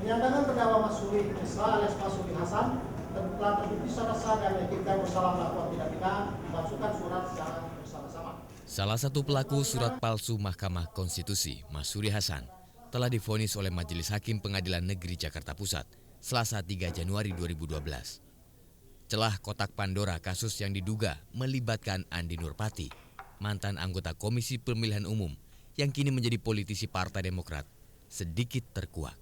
Penyandangan terdakwa Masuri Isra alias Masuri Hasan telah terbukti secara sah dan meyakinkan bersalah melakukan tindak pidana memasukkan surat secara bersama-sama. Salah satu pelaku surat palsu Mahkamah Konstitusi, Masuri Hasan, telah divonis oleh Majelis Hakim Pengadilan Negeri Jakarta Pusat, Selasa 3 Januari 2012. Celah kotak Pandora kasus yang diduga melibatkan Andi Nurpati, mantan anggota Komisi Pemilihan Umum yang kini menjadi politisi Partai Demokrat, sedikit terkuak.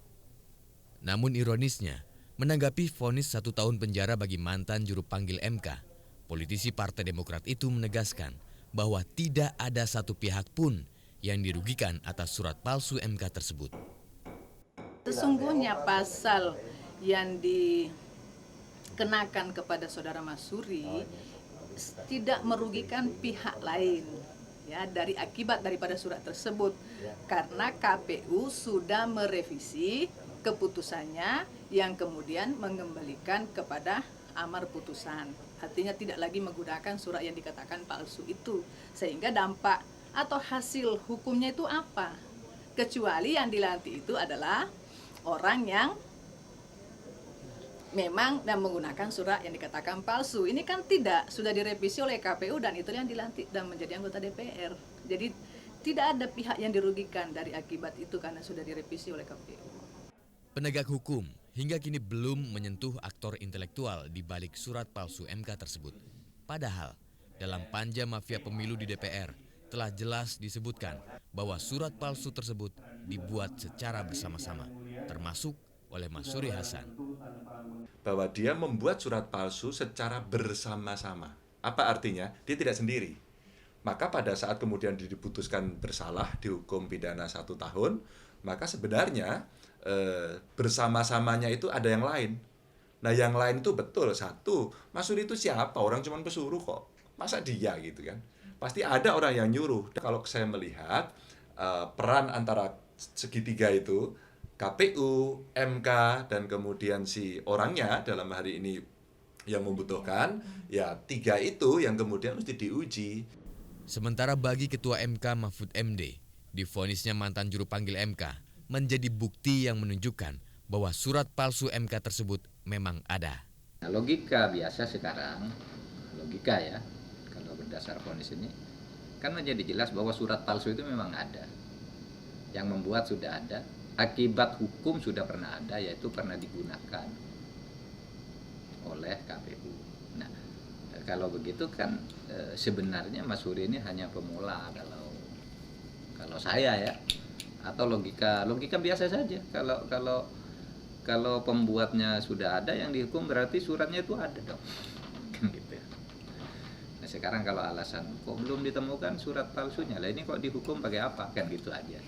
Namun ironisnya, menanggapi vonis 1 tahun penjara bagi mantan juru panggil MK, politisi Partai Demokrat itu menegaskan bahwa tidak ada satu pihak pun yang dirugikan atas surat palsu MK tersebut. Sesungguhnya pasal yang dikenakan kepada saudara Masuri tidak merugikan pihak lain ya dari akibat daripada surat tersebut, karena KPU sudah merevisi keputusannya yang kemudian mengembalikan kepada amar putusan. Artinya tidak lagi menggunakan surat yang dikatakan palsu itu, sehingga dampak atau hasil hukumnya itu apa? Kecuali yang dilantik itu adalah orang yang memang dan menggunakan surat yang dikatakan palsu. Ini kan tidak, sudah direvisi oleh KPU dan itu yang dilantik dan menjadi anggota DPR. Jadi tidak ada pihak yang dirugikan dari akibat itu karena sudah direvisi oleh KPU. Penegak hukum hingga kini belum menyentuh aktor intelektual di balik surat palsu MK tersebut. Padahal dalam panja mafia pemilu di DPR telah jelas disebutkan bahwa surat palsu tersebut dibuat secara bersama-sama, termasuk oleh Masuri Hasan. Bahwa dia membuat surat palsu secara bersama-sama. Apa artinya? Dia tidak sendiri. Maka pada saat kemudian diputuskan bersalah, dihukum pidana 1 tahun, maka sebenarnya bersama-samanya itu ada yang lain. Nah yang lain itu betul, satu, Masuri itu siapa? Orang cuma pesuruh kok. Masa dia gitu kan? Pasti ada orang yang nyuruh. Kalau saya melihat peran antara segitiga itu, KPU, MK, dan kemudian si orangnya dalam hari ini yang membutuhkan, ya 3 itu yang kemudian mesti diuji. Sementara bagi Ketua MK Mahfud MD, divonisnya mantan juru panggil MK menjadi bukti yang menunjukkan bahwa surat palsu MK tersebut memang ada. Nah, logika biasa sekarang, logika ya, kalau berdasar vonis ini, kan menjadi jelas bahwa surat palsu itu memang ada. Yang membuat sudah ada, akibat hukum sudah pernah ada, yaitu pernah digunakan oleh KPU. Nah, kalau begitu kan sebenarnya Masuri ini hanya pemula kalau saya ya. Atau logika biasa saja. Kalau pembuatnya sudah ada, yang dihukum berarti suratnya itu ada dong. Kan gitu. Nah sekarang kalau alasan kok belum ditemukan surat palsunya, lah ini kok dihukum pakai apa? Kan gitu aja.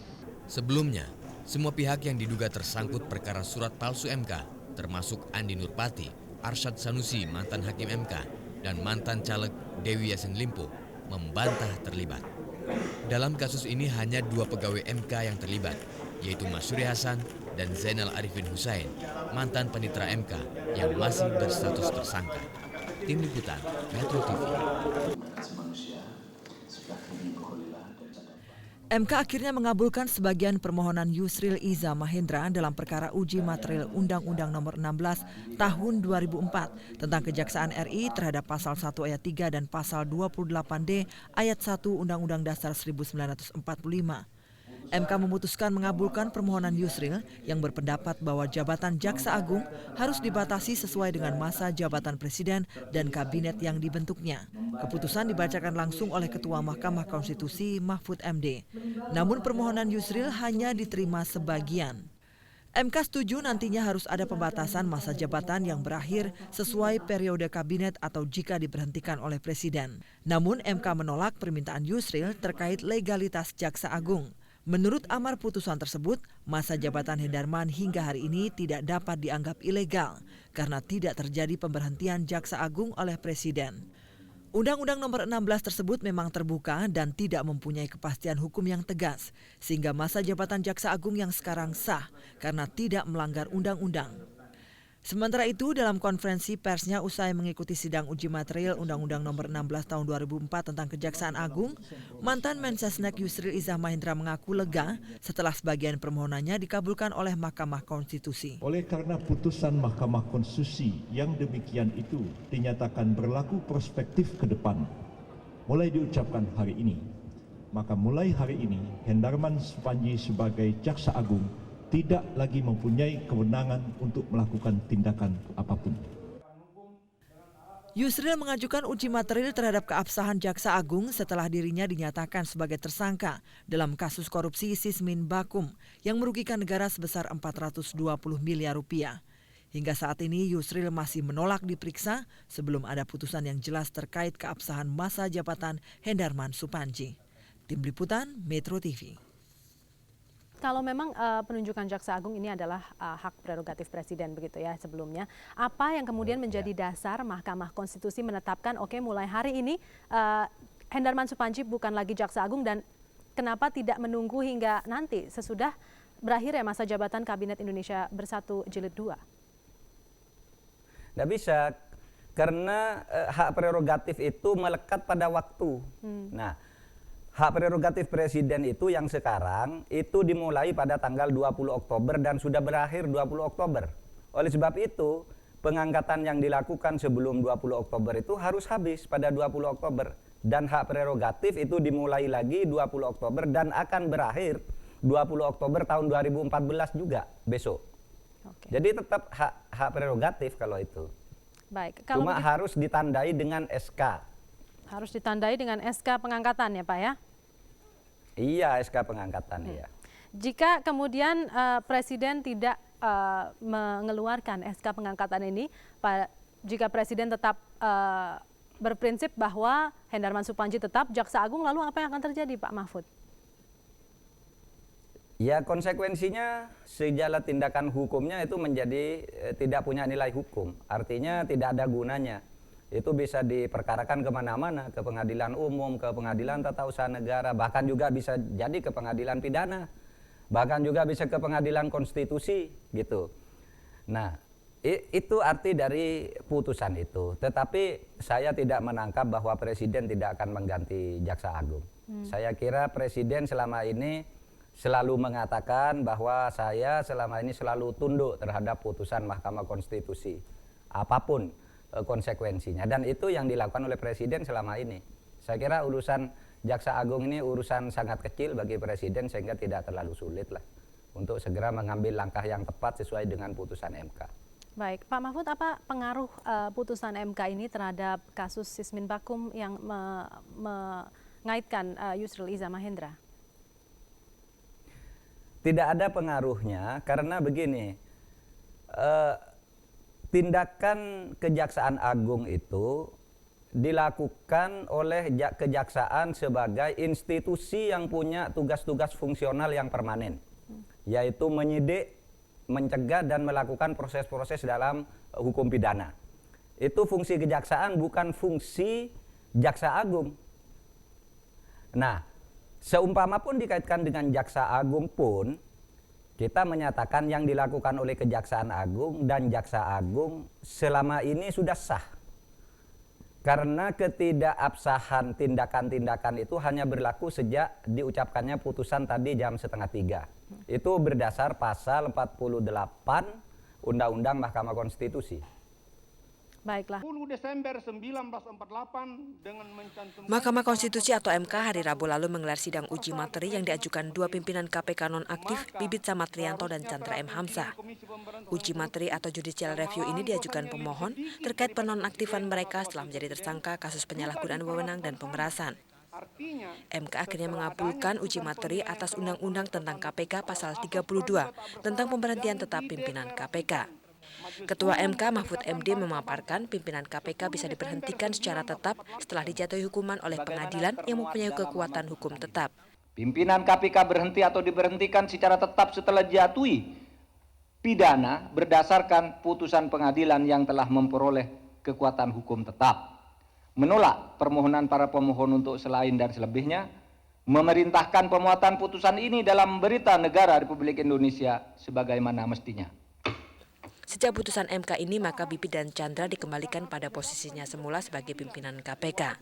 Sebelumnya, semua pihak yang diduga tersangkut perkara surat palsu MK, termasuk Andi Nurpati, Arsyad Sanusi mantan hakim MK, dan mantan caleg Dewi Yassin Limpo, membantah terlibat. Dalam kasus ini hanya 2 pegawai MK yang terlibat, yaitu Masuri Hasan dan Zainal Arifin Hussein, mantan panitera MK yang masih berstatus tersangka. Tim Liputan, Metro TV. MK akhirnya mengabulkan sebagian permohonan Yusril Iza Mahendra dalam perkara uji material Undang-Undang Nomor 16 Tahun 2004 tentang Kejaksaan RI terhadap Pasal 1 Ayat 3 dan Pasal 28D Ayat 1 Undang-Undang Dasar 1945. MK memutuskan mengabulkan permohonan Yusril yang berpendapat bahwa jabatan Jaksa Agung harus dibatasi sesuai dengan masa jabatan Presiden dan kabinet yang dibentuknya. Keputusan dibacakan langsung oleh Ketua Mahkamah Konstitusi Mahfud MD. Namun permohonan Yusril hanya diterima sebagian. MK setuju nantinya harus ada pembatasan masa jabatan yang berakhir sesuai periode kabinet atau jika diberhentikan oleh Presiden. Namun MK menolak permintaan Yusril terkait legalitas Jaksa Agung. Menurut amar putusan tersebut, masa jabatan Hendarman hingga hari ini tidak dapat dianggap ilegal karena tidak terjadi pemberhentian Jaksa Agung oleh Presiden. Undang-Undang Nomor 16 tersebut memang terbuka dan tidak mempunyai kepastian hukum yang tegas, sehingga masa jabatan Jaksa Agung yang sekarang sah karena tidak melanggar undang-undang. Sementara itu, dalam konferensi persnya usai mengikuti sidang uji material Undang-Undang Nomor 16 Tahun 2004 tentang Kejaksaan Agung, mantan Mensesnek Yusril Iza Mahendra mengaku lega setelah sebagian permohonannya dikabulkan oleh Mahkamah Konstitusi. Oleh karena putusan Mahkamah Konstitusi yang demikian itu dinyatakan berlaku prospektif ke depan, mulai diucapkan hari ini, maka mulai hari ini Hendarman Supandji sebagai Jaksa Agung tidak lagi mempunyai kewenangan untuk melakukan tindakan apapun. Yusril mengajukan uji material terhadap keabsahan Jaksa Agung setelah dirinya dinyatakan sebagai tersangka dalam kasus korupsi Sismin Bakum yang merugikan negara sebesar 420 miliar rupiah. Hingga saat ini Yusril masih menolak diperiksa sebelum ada putusan yang jelas terkait keabsahan masa jabatan Hendarman Supandji. Tim Liputan Metro TV. Kalau memang penunjukan Jaksa Agung ini adalah hak prerogatif Presiden begitu ya sebelumnya, apa yang kemudian menjadi dasar Mahkamah Konstitusi menetapkan oke, mulai hari ini Hendarman Supandji bukan lagi Jaksa Agung, dan kenapa tidak menunggu hingga nanti sesudah berakhir ya masa jabatan Kabinet Indonesia Bersatu Jilid 2? Nggak bisa, karena hak prerogatif itu melekat pada waktu. Nah, hak prerogatif Presiden itu yang sekarang itu dimulai pada tanggal 20 Oktober dan sudah berakhir 20 Oktober. Oleh sebab itu, pengangkatan yang dilakukan sebelum 20 Oktober itu harus habis pada 20 Oktober. Dan hak prerogatif itu dimulai lagi 20 Oktober dan akan berakhir 20 Oktober tahun 2014 juga besok. Oke. Jadi tetap hak prerogatif kalau itu. Baik, kalau cuma harus ditandai dengan SK. Harus ditandai dengan SK pengangkatan ya Pak ya? Iya, SK pengangkatan ya. Jika kemudian Presiden tidak mengeluarkan SK pengangkatan ini, jika Presiden tetap berprinsip bahwa Hendarman Supandji tetap Jaksa Agung, lalu apa yang akan terjadi Pak Mahfud? Ya, konsekuensinya segala tindakan hukumnya itu menjadi tidak punya nilai hukum. Artinya tidak ada gunanya. Itu bisa diperkarakan kemana-mana, ke pengadilan umum, ke pengadilan tata usaha negara, bahkan juga bisa jadi ke pengadilan pidana, bahkan juga bisa ke pengadilan konstitusi gitu. Nah, itu arti dari putusan itu. Tetapi saya tidak menangkap bahwa Presiden tidak akan mengganti Jaksa Agung. Saya kira Presiden selama ini selalu mengatakan bahwa saya selama ini selalu tunduk terhadap putusan Mahkamah Konstitusi, apapun konsekuensinya, dan itu yang dilakukan oleh Presiden selama ini. Saya kira urusan Jaksa Agung ini urusan sangat kecil bagi Presiden, sehingga tidak terlalu sulit lah untuk segera mengambil langkah yang tepat sesuai dengan putusan MK. Baik, Pak Mahfud, apa pengaruh putusan MK ini terhadap kasus Sismin Bakum yang mengaitkan Yusril Iza Mahendra? Tidak ada pengaruhnya, karena begini, tindakan Kejaksaan Agung itu dilakukan oleh Kejaksaan sebagai institusi yang punya tugas-tugas fungsional yang permanen, yaitu menyidik, mencegah, dan melakukan proses-proses dalam hukum pidana. Itu fungsi Kejaksaan, bukan fungsi Jaksa Agung. Nah, seumpama pun dikaitkan dengan Jaksa Agung pun, kita menyatakan yang dilakukan oleh Kejaksaan Agung dan Jaksa Agung selama ini sudah sah. Karena ketidakabsahan tindakan-tindakan itu hanya berlaku sejak diucapkannya putusan tadi jam 2:30. Itu berdasar pasal 48 Undang-Undang Mahkamah Konstitusi. Baiklah. 10 Desember 1948 dengan mencantumkan Mahkamah Konstitusi atau MK hari Rabu lalu menggelar sidang uji materi yang diajukan dua pimpinan KPK nonaktif, Bibit Samatrianto dan Chandra M. Hamzah. Uji materi atau judicial review ini diajukan pemohon terkait penonaktifan mereka setelah menjadi tersangka kasus penyalahgunaan wewenang dan pemerasan. MK akhirnya mengabulkan uji materi atas Undang-Undang tentang KPK pasal 32 tentang pemberhentian tetap pimpinan KPK. Ketua MK Mahfud MD memaparkan pimpinan KPK bisa diberhentikan secara tetap setelah dijatuhi hukuman oleh pengadilan yang mempunyai kekuatan hukum tetap. Pimpinan KPK berhenti atau diberhentikan secara tetap setelah dijatuhi pidana berdasarkan putusan pengadilan yang telah memperoleh kekuatan hukum tetap. Menolak permohonan para pemohon untuk selain dan selebihnya, memerintahkan pemuatan putusan ini dalam Berita Negara Republik Indonesia sebagaimana mestinya. Sejak putusan MK ini, maka Bibit dan Chandra dikembalikan pada posisinya semula sebagai pimpinan KPK.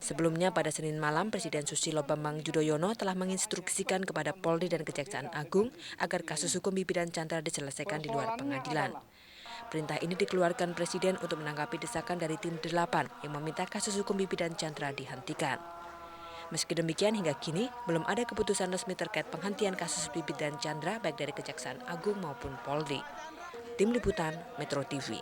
Sebelumnya pada Senin malam, Presiden Susilo Bambang Yudhoyono telah menginstruksikan kepada Polri dan Kejaksaan Agung agar kasus hukum Bibit dan Chandra diselesaikan di luar pengadilan. Perintah ini dikeluarkan Presiden untuk menanggapi desakan dari tim 8 yang meminta kasus hukum Bibit dan Chandra dihentikan. Meski demikian, hingga kini belum ada keputusan resmi terkait penghentian kasus Bibit dan Chandra baik dari Kejaksaan Agung maupun Polri. Tim Liputan Metro TV.